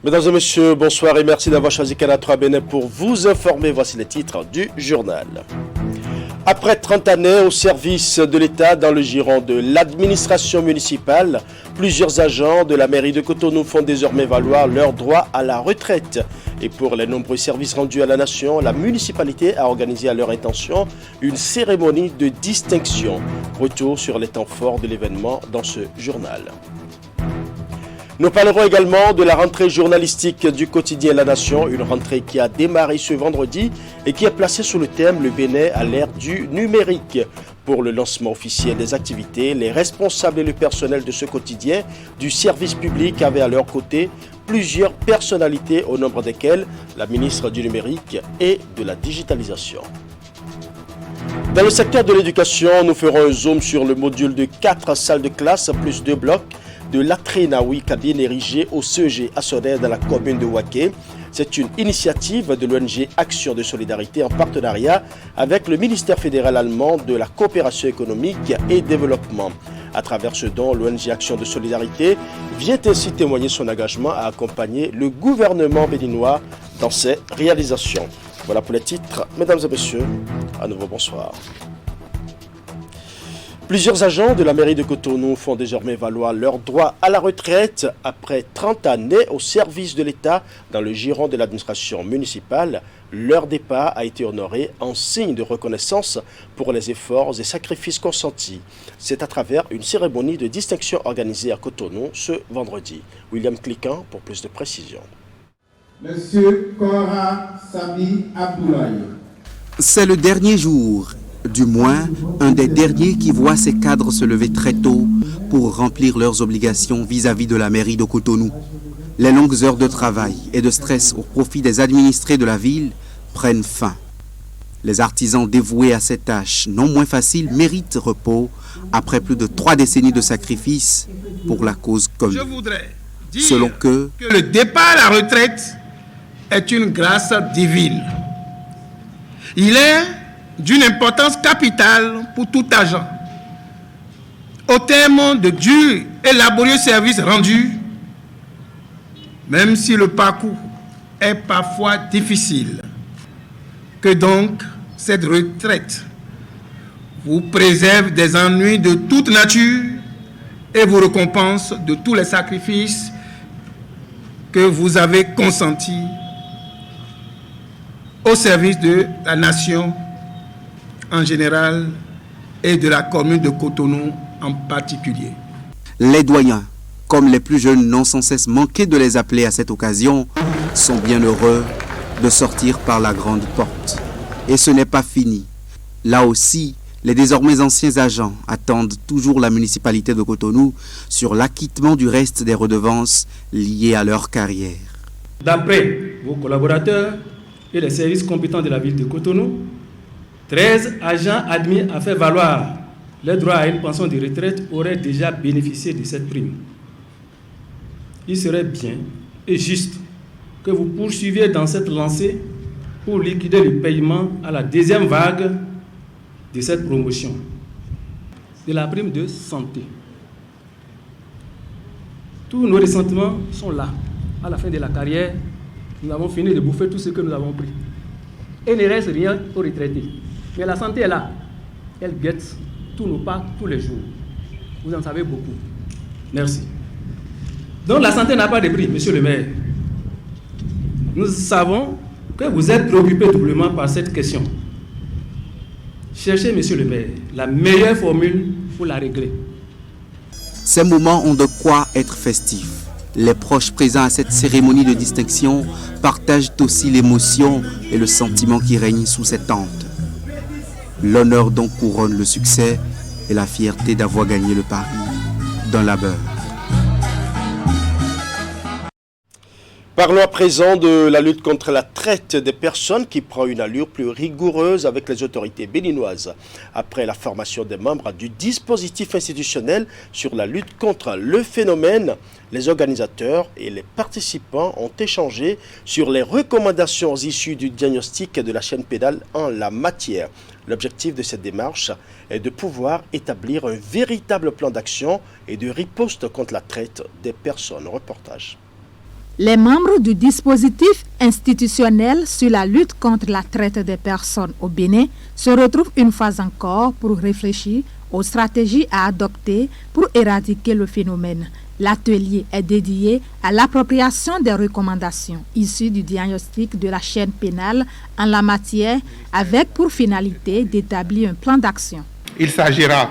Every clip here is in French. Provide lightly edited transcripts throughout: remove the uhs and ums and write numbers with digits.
Mesdames et messieurs, bonsoir et merci d'avoir choisi Canal 3 Bénin pour vous informer. Voici les titres du journal. Après 30 années au service de l'État dans le giron de l'administration municipale, plusieurs agents de la mairie de Cotonou font désormais valoir leur droit à la retraite. Et pour les nombreux services rendus à la nation, la municipalité a organisé à leur intention une cérémonie de distinction. Retour sur les temps forts de l'événement dans ce journal. Nous parlerons également de la rentrée journalistique du quotidien La Nation, une rentrée qui a démarré ce vendredi et qui est placée sous le thème « Le Bénin à l'ère du numérique ». Pour le lancement officiel des activités, les responsables et le personnel de ce quotidien du service public avaient à leur côté plusieurs personnalités, au nombre desquelles la ministre du numérique et de la digitalisation. Dans le secteur de l'éducation, nous ferons un zoom sur le module de 4 salles de classe plus 2 blocs de l'Atrenaoui cabine érigée au CEG Assonnaire dans la commune de Waké. C'est une initiative de l'ONG Action de Solidarité en partenariat avec le ministère fédéral allemand de la coopération économique et développement. À travers ce don, l'ONG Action de Solidarité vient ainsi témoigner son engagement à accompagner le gouvernement béninois dans ses réalisations. Voilà pour les titres. Mesdames et messieurs, à nouveau bonsoir. Plusieurs agents de la mairie de Cotonou font désormais valoir leur droit à la retraite après 30 années au service de l'État dans le giron de l'administration municipale. Leur départ a été honoré en signe de reconnaissance pour les efforts et sacrifices consentis. C'est à travers une cérémonie de distinction organisée à Cotonou ce vendredi. William Cliquant pour plus de précisions. Monsieur Kora Sami Abdoulaye. C'est le dernier jour. Du moins, un des derniers qui voit ses cadres se lever très tôt pour remplir leurs obligations vis-à-vis de la mairie de Cotonou. Les longues heures de travail et de stress au profit des administrés de la ville prennent fin. Les artisans dévoués à ces tâches non moins faciles méritent repos après plus de 3 décennies de sacrifices pour la cause commune. Je voudrais dire selon que le départ à la retraite est une grâce divine. Il est d'une importance capitale pour tout agent. Au terme de durs et laborieux services rendus, même si le parcours est parfois difficile, que donc cette retraite vous préserve des ennuis de toute nature et vous récompense de tous les sacrifices que vous avez consentis au service de la nation en général et de la commune de Cotonou en particulier. les doyens, comme les plus jeunes n'ont sans cesse manqué de les appeler à cette occasion, sont bien heureux de sortir par la grande porte. Et ce n'est pas fini. Là aussi, les désormais anciens agents attendent toujours la municipalité de Cotonou sur l'acquittement du reste des redevances liées à leur carrière. D'après vos collaborateurs et les services compétents de la ville de Cotonou, 13 agents admis à faire valoir les droits à une pension de retraite auraient déjà bénéficié de cette prime. Il serait bien et juste que vous poursuiviez dans cette lancée pour liquider le paiement à la deuxième vague de cette promotion, de la prime de santé. Tous nos ressentiments sont là. À la fin de la carrière, nous avons fini de bouffer tout ce que nous avons pris. Et il ne reste rien aux retraités. Mais la santé est là. Elle guette tous nos pas tous les jours. Vous en savez beaucoup. Merci. Donc la santé n'a pas de prix, monsieur le maire. Nous savons que vous êtes préoccupé doublement par cette question. Cherchez, monsieur le maire, la meilleure formule pour la régler. Ces moments ont de quoi être festifs. Les proches présents à cette cérémonie de distinction partagent aussi l'émotion et le sentiment qui règne sous cette tente. L'honneur dont couronne le succès et la fierté d'avoir gagné le pari d'un labeur. Parlons à présent de la lutte contre la traite des personnes qui prend une allure plus rigoureuse avec les autorités béninoises. Après la formation des membres du dispositif institutionnel sur la lutte contre le phénomène, les organisateurs et les participants ont échangé sur les recommandations issues du diagnostic de la chaîne pénale en la matière. L'objectif de cette démarche est de pouvoir établir un véritable plan d'action et de riposte contre la traite des personnes. Reportage. Les membres du dispositif institutionnel sur la lutte contre la traite des personnes au Bénin se retrouvent une fois encore pour réfléchir aux stratégies à adopter pour éradiquer le phénomène. L'atelier est dédié à l'appropriation des recommandations issues du diagnostic de la chaîne pénale en la matière avec pour finalité d'établir un plan d'action. Il s'agira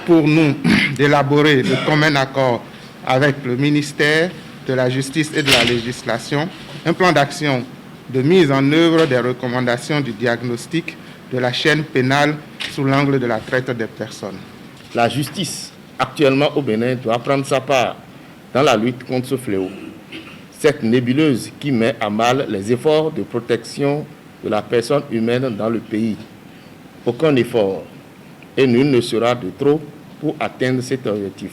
pour nous d'élaborer de commun accord avec le ministère de la Justice et de la Législation un plan d'action de mise en œuvre des recommandations du diagnostic de la chaîne pénale sous l'angle de la traite des personnes. La justice actuellement au Bénin doit prendre sa part dans la lutte contre ce fléau. Cette nébuleuse qui met à mal les efforts de protection de la personne humaine dans le pays. Aucun effort et nul ne sera de trop pour atteindre cet objectif.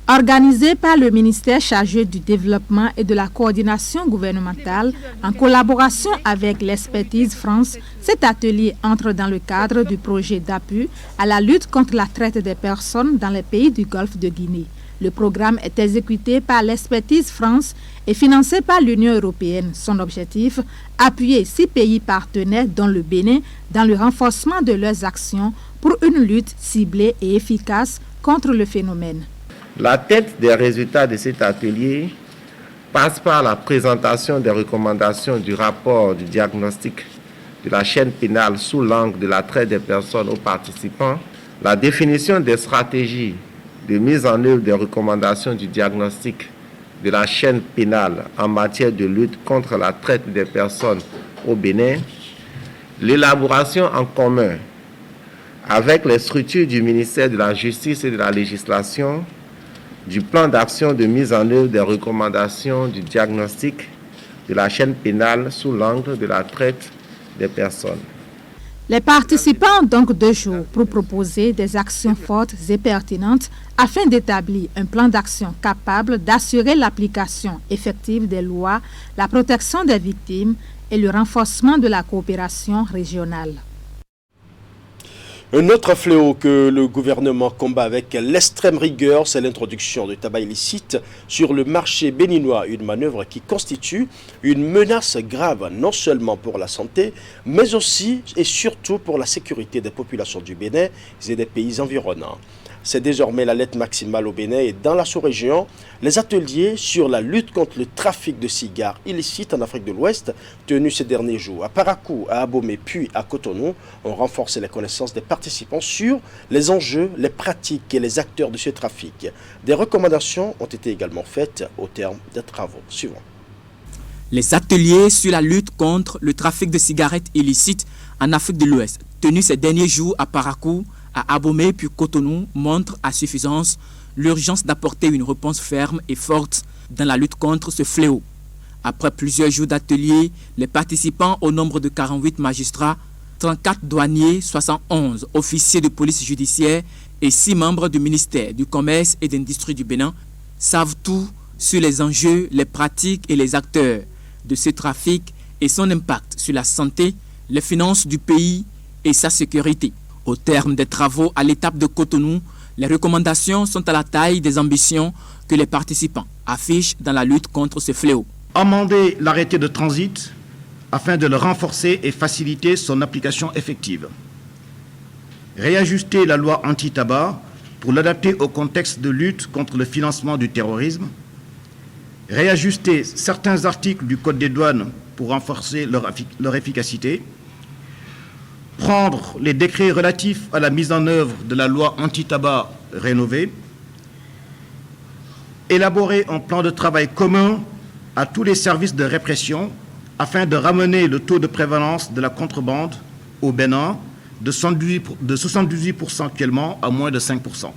Organisé par le ministère chargé du développement et de la coordination gouvernementale en collaboration avec l'Expertise France, cet atelier entre dans le cadre du projet d'appui à la lutte contre la traite des personnes dans les pays du Golfe de Guinée. Le programme est exécuté par l'Expertise France et financé par l'Union européenne. Son objectif, appuyer 6 pays partenaires dont le Bénin dans le renforcement de leurs actions pour une lutte ciblée et efficace contre le phénomène. La tête des résultats de cet atelier passe par la présentation des recommandations du rapport du diagnostic de la chaîne pénale sous l'angle de la traite des personnes aux participants, la définition des stratégies de mise en œuvre des recommandations du diagnostic de la chaîne pénale en matière de lutte contre la traite des personnes au Bénin, l'élaboration en commun avec les structures du ministère de la Justice et de la Législation du plan d'action de mise en œuvre des recommandations du diagnostic de la chaîne pénale sous l'angle de la traite des personnes. Les participants ont donc 2 jours pour proposer des actions fortes et pertinentes afin d'établir un plan d'action capable d'assurer l'application effective des lois, la protection des victimes et le renforcement de la coopération régionale. Un autre fléau que le gouvernement combat avec l'extrême rigueur, c'est l'introduction de tabac illicite sur le marché béninois, une manœuvre qui constitue une menace grave non seulement pour la santé, mais aussi et surtout pour la sécurité des populations du Bénin et des pays environnants. C'est désormais la lettre maximale au Bénin et dans la sous-région. Les ateliers sur la lutte contre le trafic de cigares illicites en Afrique de l'Ouest, tenus ces derniers jours à Parakou, à Abomey puis à Cotonou, ont renforcé les connaissances des participants sur les enjeux, les pratiques et les acteurs de ce trafic. Des recommandations ont été également faites au terme des travaux suivants. Les ateliers sur la lutte contre le trafic de cigarettes illicites en Afrique de l'Ouest, tenus ces derniers jours à Parakou, à Abomey puis Cotonou, montrent à suffisance l'urgence d'apporter une réponse ferme et forte dans la lutte contre ce fléau. Après plusieurs jours d'ateliers, les participants au nombre de 48 magistrats, 34 douaniers, 71 officiers de police judiciaire et 6 membres du ministère du Commerce et de l'Industrie du Bénin savent tout sur les enjeux, les pratiques et les acteurs de ce trafic et son impact sur la santé, les finances du pays et sa sécurité. Au terme des travaux à l'étape de Cotonou, les recommandations sont à la taille des ambitions que les participants affichent dans la lutte contre ce fléau. Amender l'arrêté de transit afin de le renforcer et faciliter son application effective. Réajuster la loi anti-tabac pour l'adapter au contexte de lutte contre le financement du terrorisme. Réajuster certains articles du Code des douanes pour renforcer leur efficacité. Prendre les décrets relatifs à la mise en œuvre de la loi anti-tabac rénovée, élaborer un plan de travail commun à tous les services de répression afin de ramener le taux de prévalence de la contrebande au Bénin de 78% actuellement à moins de 5%.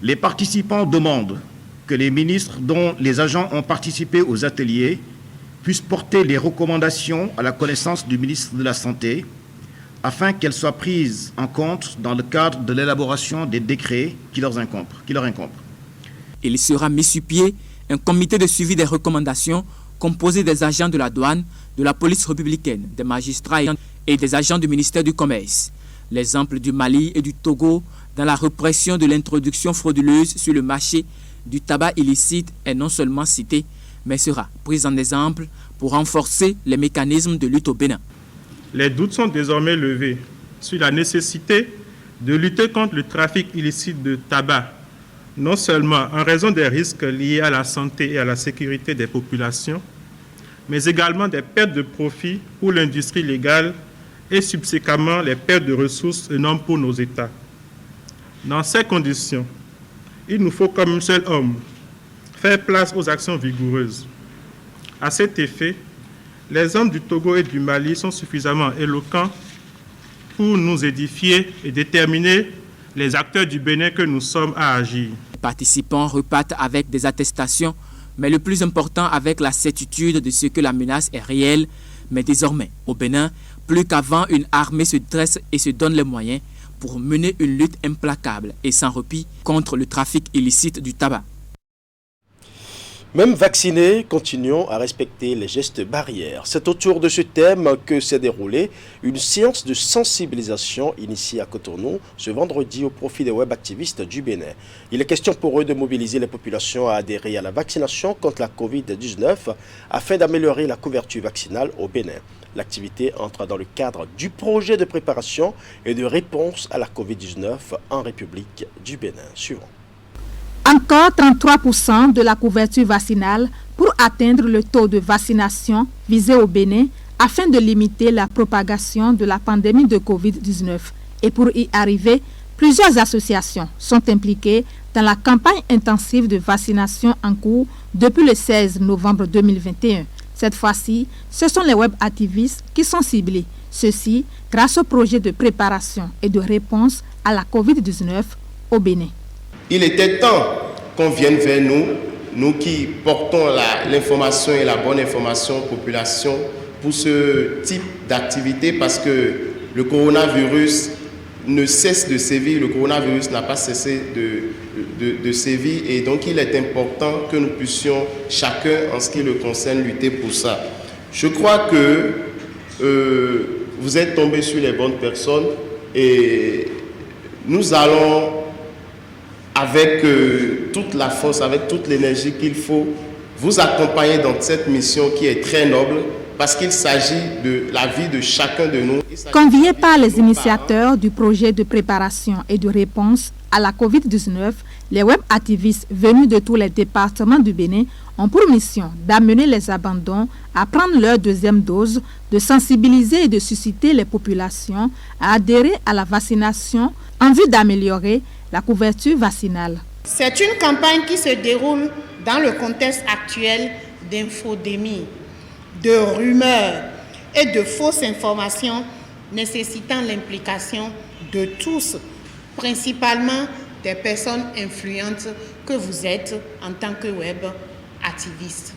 Les participants demandent que les ministres dont les agents ont participé aux ateliers puissent porter les recommandations à la connaissance du ministre de la Santé afin qu'elles soient prises en compte dans le cadre de l'élaboration des décrets qui leur incombent. Il sera mis sur pied un comité de suivi des recommandations composé des agents de la douane, de la police républicaine, des magistrats et des agents du ministère du Commerce. L'exemple du Mali et du Togo dans la répression de l'introduction frauduleuse sur le marché du tabac illicite est non seulement cité, mais sera prise en exemple pour renforcer les mécanismes de lutte au Bénin. Les doutes sont désormais levés sur la nécessité de lutter contre le trafic illicite de tabac, non seulement en raison des risques liés à la santé et à la sécurité des populations, mais également des pertes de profit pour l'industrie légale et subséquemment les pertes de ressources énormes pour nos États. Dans ces conditions, il nous faut comme un seul homme faire place aux actions vigoureuses. À cet effet, les hommes du Togo et du Mali sont suffisamment éloquents pour nous édifier et déterminer les acteurs du Bénin que nous sommes à agir. Les participants repartent avec des attestations, mais le plus important avec la certitude de ce que la menace est réelle. Mais désormais, au Bénin, plus qu'avant, une armée se dresse et se donne les moyens pour mener une lutte implacable et sans répit contre le trafic illicite du tabac. Même vaccinés, continuons à respecter les gestes barrières. C'est autour de ce thème que s'est déroulée une séance de sensibilisation initiée à Cotonou ce vendredi au profit des web activistes du Bénin. Il est question pour eux de mobiliser les populations à adhérer à la vaccination contre la Covid-19 afin d'améliorer la couverture vaccinale au Bénin. L'activité entre dans le cadre du projet de préparation et de réponse à la Covid-19 en République du Bénin. Suivant. Encore 33% de la couverture vaccinale pour atteindre le taux de vaccination visé au Bénin afin de limiter la propagation de la pandémie de Covid-19. Et pour y arriver, plusieurs associations sont impliquées dans la campagne intensive de vaccination en cours depuis le 16 novembre 2021. Cette fois-ci, ce sont les web activistes qui sont ciblés. Ceci grâce au projet de préparation et de réponse à la Covid-19 au Bénin. Il était temps qu'on vienne vers nous, nous qui portons l'information et la bonne information aux populations pour ce type d'activité parce que le coronavirus ne cesse de sévir, le coronavirus n'a pas cessé de sévir et donc il est important que nous puissions chacun en ce qui le concerne lutter pour ça. Je crois que vous êtes tombés sur les bonnes personnes et nous allons avec toute la force, avec toute l'énergie qu'il faut, vous accompagner dans cette mission qui est très noble parce qu'il s'agit de la vie de chacun de nous. Conviés par les initiateurs du projet de préparation et de réponse à la Covid-19, les web activistes venus de tous les départements du Bénin ont pour mission d'amener les abandons à prendre leur deuxième dose, de sensibiliser et de susciter les populations à adhérer à la vaccination en vue d'améliorer la couverture vaccinale. C'est une campagne qui se déroule dans le contexte actuel d'infodémie, de rumeurs et de fausses informations nécessitant l'implication de tous, principalement des personnes influentes que vous êtes en tant que web activiste.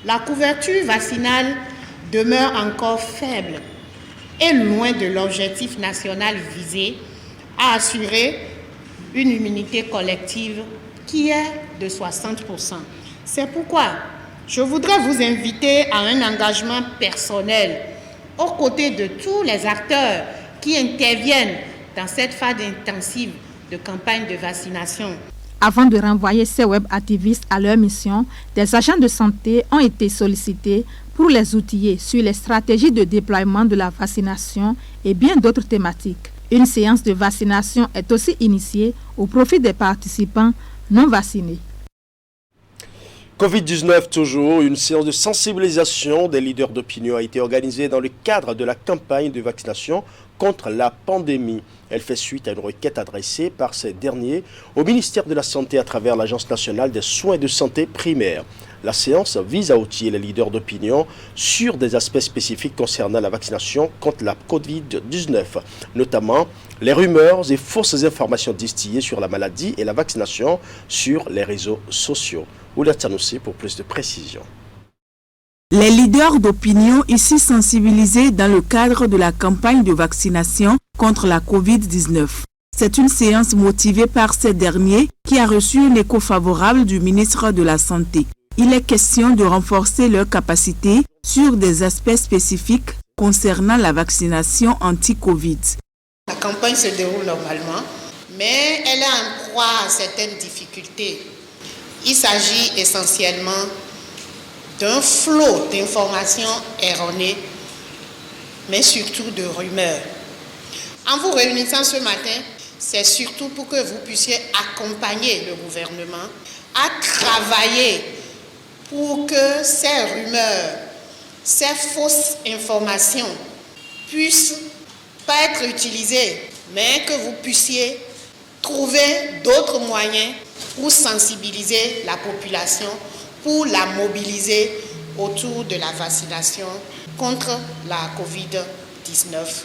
La couverture vaccinale demeure encore faible et loin de l'objectif national visé à assurer une immunité collective qui est de 60%. C'est pourquoi je voudrais vous inviter à un engagement personnel aux côtés de tous les acteurs qui interviennent dans cette phase intensive de campagne de vaccination. Avant de renvoyer ces web activistes à leur mission, des agents de santé ont été sollicités pour les outiller sur les stratégies de déploiement de la vaccination et bien d'autres thématiques. Une séance de vaccination est aussi initiée au profit des participants non vaccinés. Covid-19 toujours, une séance de sensibilisation des leaders d'opinion a été organisée dans le cadre de la campagne de vaccination contre la pandémie. Elle fait suite à une requête adressée par ces derniers au ministère de la Santé à travers l'Agence nationale des soins de santé primaires. La séance vise à outiller les leaders d'opinion sur des aspects spécifiques concernant la vaccination contre la Covid-19, notamment les rumeurs et fausses informations distillées sur la maladie et la vaccination sur les réseaux sociaux. Oula Tanoussi pour plus de précision. Les leaders d'opinion ici sensibilisés dans le cadre de la campagne de vaccination contre la Covid-19. C'est une séance motivée par ces derniers qui a reçu un écho favorable du ministre de la Santé. Il est question de renforcer leurs capacités sur des aspects spécifiques concernant la vaccination anti-Covid. La campagne se déroule normalement, mais elle a en proie à certaines difficultés. Il s'agit essentiellement d'un flot d'informations erronées, mais surtout de rumeurs. En vous réunissant ce matin, c'est surtout pour que vous puissiez accompagner le gouvernement à travailler pour que ces rumeurs, ces fausses informations puissent pas être utilisées, mais que vous puissiez trouver d'autres moyens pour sensibiliser la population, pour la mobiliser autour de la vaccination contre la COVID-19.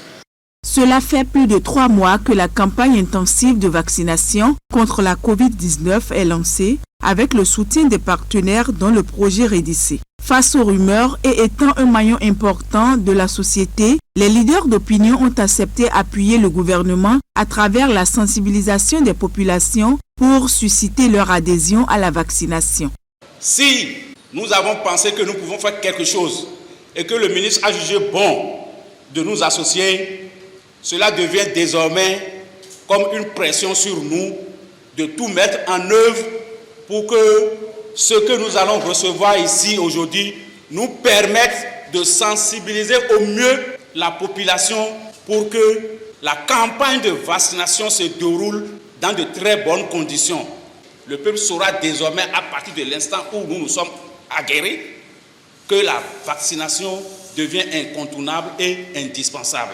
Cela fait plus de 3 mois que la campagne intensive de vaccination contre la COVID-19 est lancée avec le soutien des partenaires dans le projet REDIC. Face aux rumeurs et étant un maillon important de la société, les leaders d'opinion ont accepté d'appuyer le gouvernement à travers la sensibilisation des populations pour susciter leur adhésion à la vaccination. Si nous avons pensé que nous pouvons faire quelque chose et que le ministre a jugé bon de nous associer, cela devient désormais comme une pression sur nous de tout mettre en œuvre pour que ce que nous allons recevoir ici aujourd'hui nous permette de sensibiliser au mieux la population pour que la campagne de vaccination se déroule dans de très bonnes conditions. Le peuple saura désormais, à partir de l'instant où nous nous sommes aguerris, que la vaccination devient incontournable et indispensable.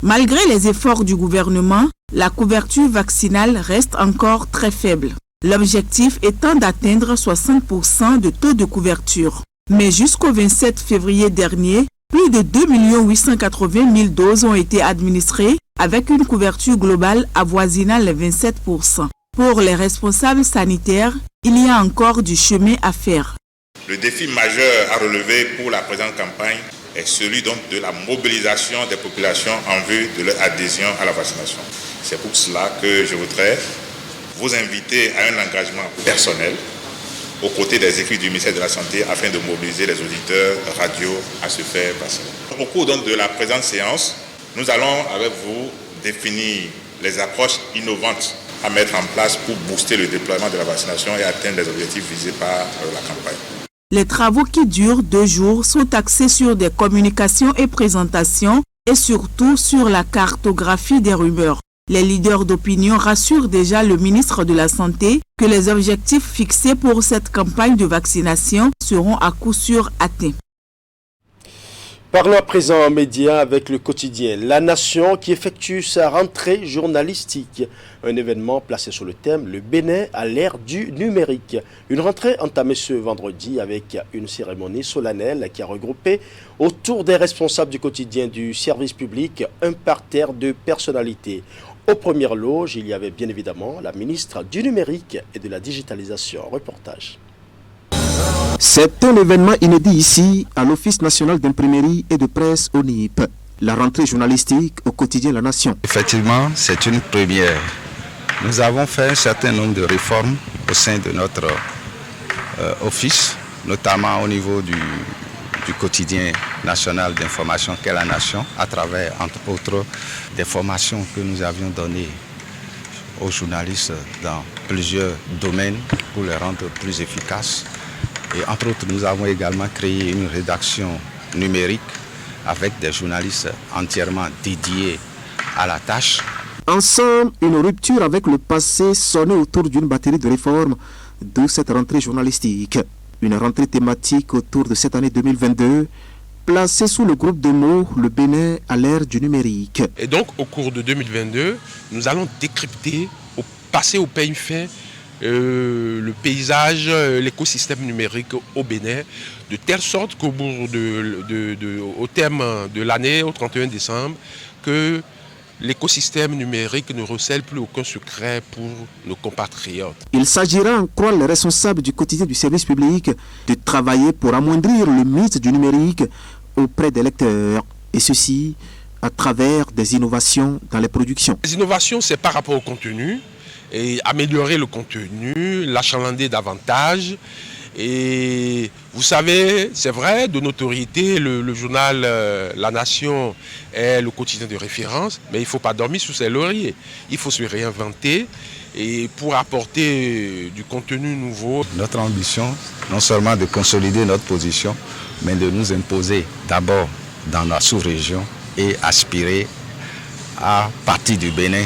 Malgré les efforts du gouvernement, la couverture vaccinale reste encore très faible. L'objectif étant d'atteindre 60% de taux de couverture. Mais jusqu'au 27 février dernier, plus de 2 880 000 doses ont été administrées avec une couverture globale avoisinant les 27%. Pour les responsables sanitaires, il y a encore du chemin à faire. Le défi majeur à relever pour la présente campagne est celui donc de la mobilisation des populations en vue de leur adhésion à la vaccination. C'est pour cela que je voudrais vous inviter à un engagement personnel aux côtés des équipes du ministère de la Santé afin de mobiliser les auditeurs radio à se faire vacciner. Au cours donc de la présente séance, nous allons avec vous définir les approches innovantes à mettre en place pour booster le déploiement de la vaccination et atteindre les objectifs visés par la campagne. Les travaux qui durent 2 jours sont axés sur des communications et présentations et surtout sur la cartographie des rumeurs. Les leaders d'opinion rassurent déjà le ministre de la Santé que les objectifs fixés pour cette campagne de vaccination seront à coup sûr atteints. Parlons à présent en médias avec le quotidien La Nation qui effectue sa rentrée journalistique. Un événement placé sur le thème « Le Bénin à l'ère du numérique ». Une rentrée entamée ce vendredi avec une cérémonie solennelle qui a regroupé autour des responsables du quotidien du service public un parterre de personnalités. Aux premières loges, il y avait bien évidemment la ministre du numérique et de la digitalisation. Reportage. C'est un événement inédit ici, à l'Office national d'imprimerie et de presse ONIP. La rentrée journalistique au quotidien La Nation. Effectivement, c'est une première. Nous avons fait un certain nombre de réformes au sein de notre office, notamment au niveau du quotidien national d'information qu'est La Nation, à travers, entre autres, des formations que nous avions données aux journalistes dans plusieurs domaines pour les rendre plus efficaces. Et entre autres, nous avons également créé une rédaction numérique avec des journalistes entièrement dédiés à la tâche. Ensemble, une rupture avec le passé sonnée autour d'une batterie de réformes de cette rentrée journalistique. Une rentrée thématique autour de cette année 2022, placée sous le groupe de mots « Le Bénin à l'ère du numérique ». Et donc, au cours de 2022, nous allons décrypter, passer au peigne fin, le paysage, l'écosystème numérique au Bénin, de telle sorte qu'au au terme de l'année, au 31 décembre, que l'écosystème numérique ne recèle plus aucun secret pour nos compatriotes. Il s'agira, en croire les responsables du quotidien du service public, de travailler pour amoindrir le mythe du numérique auprès des lecteurs, et ceci à travers des innovations dans les productions. Les innovations, c'est par rapport au contenu, et améliorer le contenu, l'achalander davantage, Et vous savez, c'est vrai, de notoriété, le journal La Nation est le quotidien de référence, mais il ne faut pas dormir sous ses lauriers. Il faut se réinventer et pour apporter du contenu nouveau. Notre ambition, non seulement de consolider notre position, mais de nous imposer d'abord dans la sous-région et aspirer à partir du Bénin,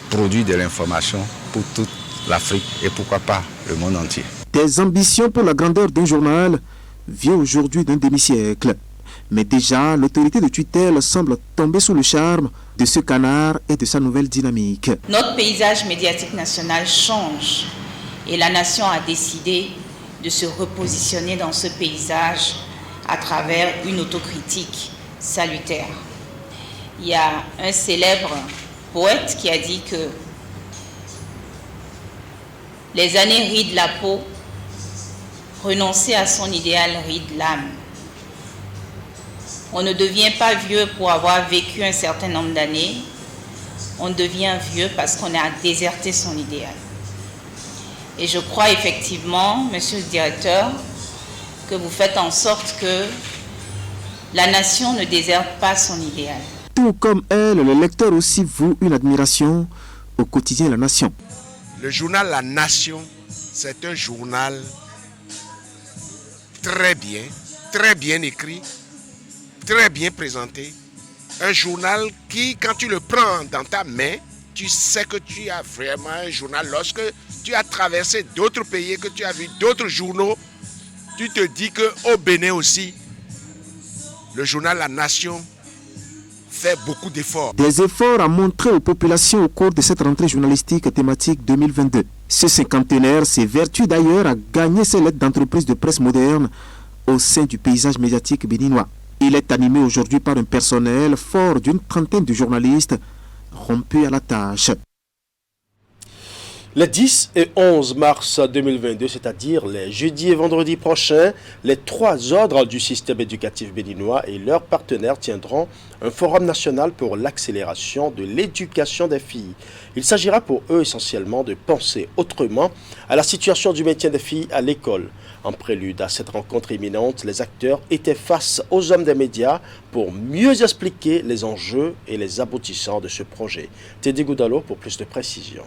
produire de l'information pour toute l'Afrique et pourquoi pas le monde entier. Des ambitions pour la grandeur d'un journal vieux aujourd'hui d'un demi-siècle. Mais déjà, l'autorité de tutelle semble tomber sous le charme de ce canard et de sa nouvelle dynamique. Notre paysage médiatique national change et la nation a décidé de se repositionner dans ce paysage à travers une autocritique salutaire. Il y a un célèbre poète qui a dit que les années rident la peau, renoncer à son idéal ride l'âme. On ne devient pas vieux pour avoir vécu un certain nombre d'années, on devient vieux parce qu'on a déserté son idéal. Et je crois effectivement, monsieur le directeur, que vous faites en sorte que la nation ne déserte pas son idéal. Tout comme elle, le lecteur aussi voue une admiration au quotidien La Nation. Le journal La Nation, c'est un journal très bien écrit, très bien présenté. Un journal qui, quand tu le prends dans ta main, tu sais que tu as vraiment un journal. Lorsque tu as traversé d'autres pays, que tu as vu d'autres journaux, tu te dis qu'au Bénin aussi, le journal La Nation fait beaucoup d'efforts. Des efforts à montrer aux populations au cours de cette rentrée journalistique thématique 2022. Ce cinquantenaire s'évertue d'ailleurs à gagner ses lettres d'entreprise de presse moderne au sein du paysage médiatique béninois. Il est animé aujourd'hui par un personnel fort d'une trentaine de journalistes rompus à la tâche. Les 10 et 11 mars 2022, c'est-à-dire les jeudis et vendredis prochains, les 3 ordres du système éducatif béninois et leurs partenaires tiendront un forum national pour l'accélération de l'éducation des filles. Il s'agira pour eux essentiellement de penser autrement à la situation du maintien des filles à l'école. En prélude à cette rencontre imminente, les acteurs étaient face aux hommes des médias pour mieux expliquer les enjeux et les aboutissants de ce projet. Teddy Goudalo pour plus de précisions.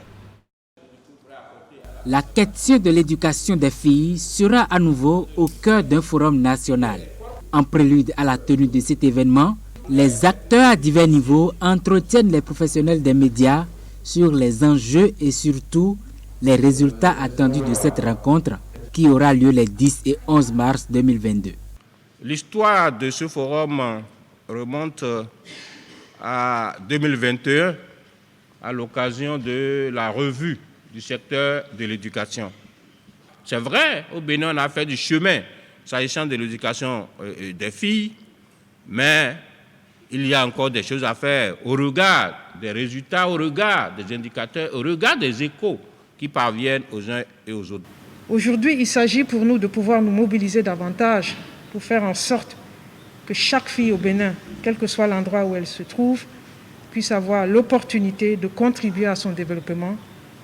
La question de l'éducation des filles sera à nouveau au cœur d'un forum national. En prélude à la tenue de cet événement, les acteurs à divers niveaux entretiennent les professionnels des médias sur les enjeux et surtout les résultats attendus de cette rencontre qui aura lieu les 10 et 11 mars 2022. L'histoire de ce forum remonte à 2021 à l'occasion de la revue du secteur de l'éducation. C'est vrai, au Bénin, on a fait du chemin s'agissant de l'éducation des filles, mais il y a encore des choses à faire au regard des résultats, au regard des indicateurs, au regard des échos qui parviennent aux uns et aux autres. Aujourd'hui, il s'agit pour nous de pouvoir nous mobiliser davantage pour faire en sorte que chaque fille au Bénin, quel que soit l'endroit où elle se trouve, puisse avoir l'opportunité de contribuer à son développement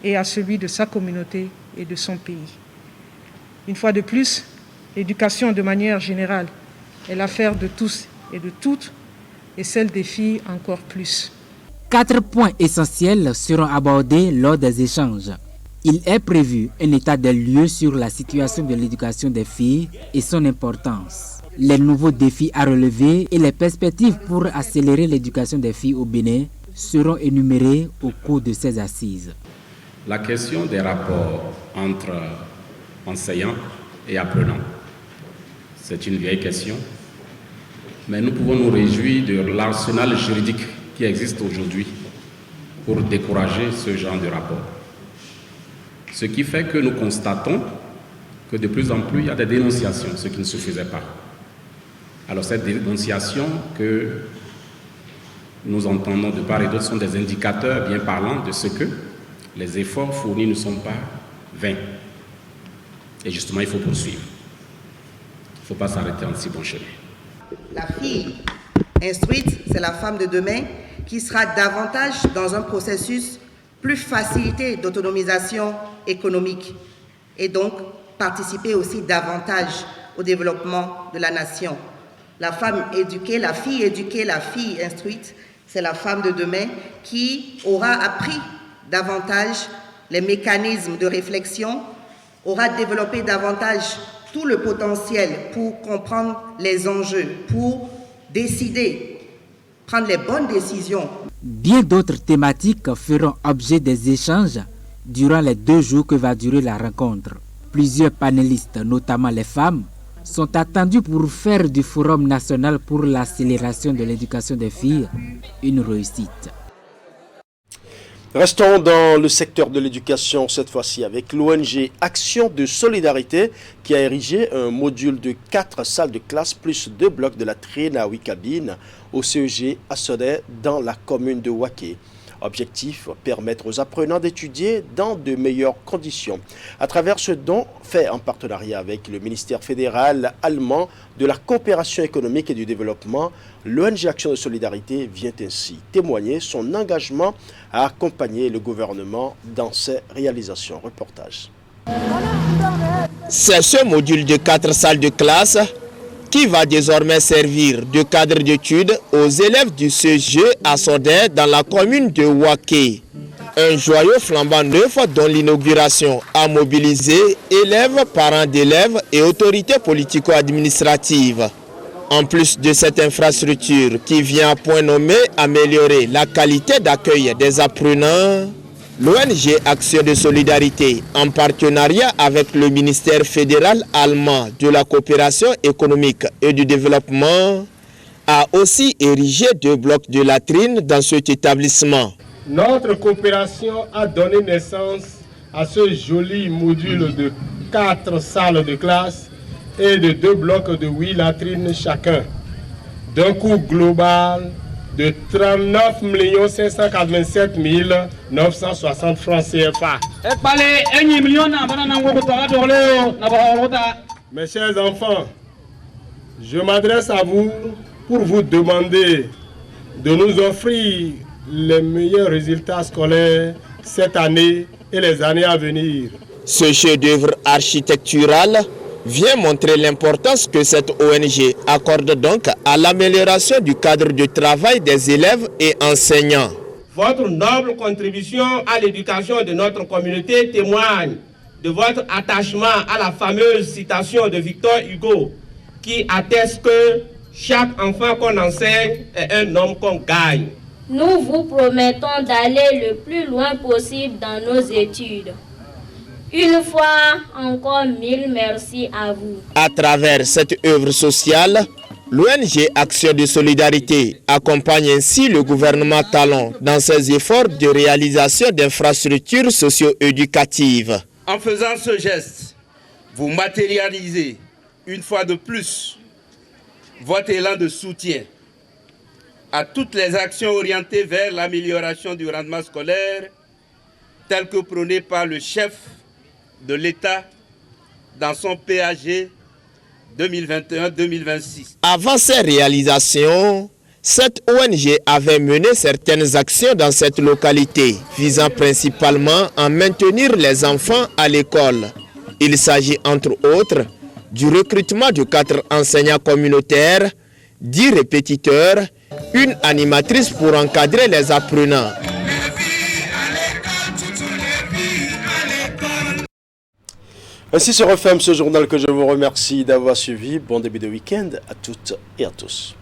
et à celui de sa communauté et de son pays. Une fois de plus, l'éducation de manière générale est l'affaire de tous et de toutes, et celle des filles encore plus. 4 points essentiels seront abordés lors des échanges. Il est prévu un état des lieux sur la situation de l'éducation des filles et son importance. Les nouveaux défis à relever et les perspectives pour accélérer l'éducation des filles au Bénin seront énumérés au cours de ces assises. La question des rapports entre enseignants et apprenants, c'est une vieille question, mais nous pouvons nous réjouir de l'arsenal juridique qui existe aujourd'hui pour décourager ce genre de rapport. Ce qui fait que nous constatons que de plus en plus il y a des dénonciations, ce qui ne se faisait pas. Alors ces dénonciations que nous entendons de part et d'autre sont des indicateurs bien parlants de ce que les efforts fournis ne sont pas vains. Et justement, il faut poursuivre. Il ne faut pas s'arrêter en si bon chemin. La fille instruite, c'est la femme de demain qui sera davantage dans un processus plus facilité d'autonomisation économique et donc participer aussi davantage au développement de la nation. La femme éduquée, la fille instruite, c'est la femme de demain qui aura appris davantage les mécanismes de réflexion, aura développé davantage tout le potentiel pour comprendre les enjeux, pour décider, prendre les bonnes décisions. Bien d'autres thématiques feront objet des échanges durant les 2 jours que va durer la rencontre. Plusieurs panélistes, notamment les femmes, sont attendus pour faire du Forum national pour l'accélération de l'éducation des filles une réussite. Restons dans le secteur de l'éducation, cette fois-ci avec l'ONG Action de Solidarité qui a érigé un module de 4 salles de classe plus 2 blocs de la latrines à 8 cabines au CEG à Sodet dans la commune de Waké. Objectif, permettre aux apprenants d'étudier dans de meilleures conditions. À travers ce don fait en partenariat avec le ministère fédéral allemand de la coopération économique et du développement, l'ONG Action de Solidarité vient ainsi témoigner son engagement à accompagner le gouvernement dans ses réalisations. Reportage. C'est ce module de 4 salles de classe qui va désormais servir de cadre d'études aux élèves du CEG à Sodet dans la commune de Waké. Un joyau flambant neuf dont l'inauguration a mobilisé élèves, parents d'élèves et autorités politico-administratives. En plus de cette infrastructure qui vient à point nommé améliorer la qualité d'accueil des apprenants, l'ONG Action de Solidarité, en partenariat avec le ministère fédéral allemand de la coopération économique et du développement, a aussi érigé 2 blocs de latrines dans cet établissement. Notre coopération a donné naissance à ce joli module de 4 salles de classe et de 2 blocs de 8 latrines chacun, d'un coût global de 39 587 960 francs CFA. Mes chers enfants, je m'adresse à vous pour vous demander de nous offrir les meilleurs résultats scolaires cette année et les années à venir. Ce chef-d'œuvre architectural vient montrer l'importance que cette ONG accorde donc à l'amélioration du cadre de travail des élèves et enseignants. Votre noble contribution à l'éducation de notre communauté témoigne de votre attachement à la fameuse citation de Victor Hugo qui atteste que chaque enfant qu'on enseigne est un homme qu'on gagne. Nous vous promettons d'aller le plus loin possible dans nos études. Une fois encore, 1000 merci à vous. À travers cette œuvre sociale, l'ONG Action de Solidarité accompagne ainsi le gouvernement Talon dans ses efforts de réalisation d'infrastructures socio-éducatives. En faisant ce geste, vous matérialisez une fois de plus votre élan de soutien à toutes les actions orientées vers l'amélioration du rendement scolaire tel que prôné par le chef de l'État dans son PAG 2021-2026. Avant ces réalisations, cette ONG avait mené certaines actions dans cette localité, visant principalement à maintenir les enfants à l'école. Il s'agit entre autres du recrutement de 4 enseignants communautaires, 10 répétiteurs, une animatrice pour encadrer les apprenants. Ainsi se referme ce journal que je vous remercie d'avoir suivi. Bon début de week-end à toutes et à tous.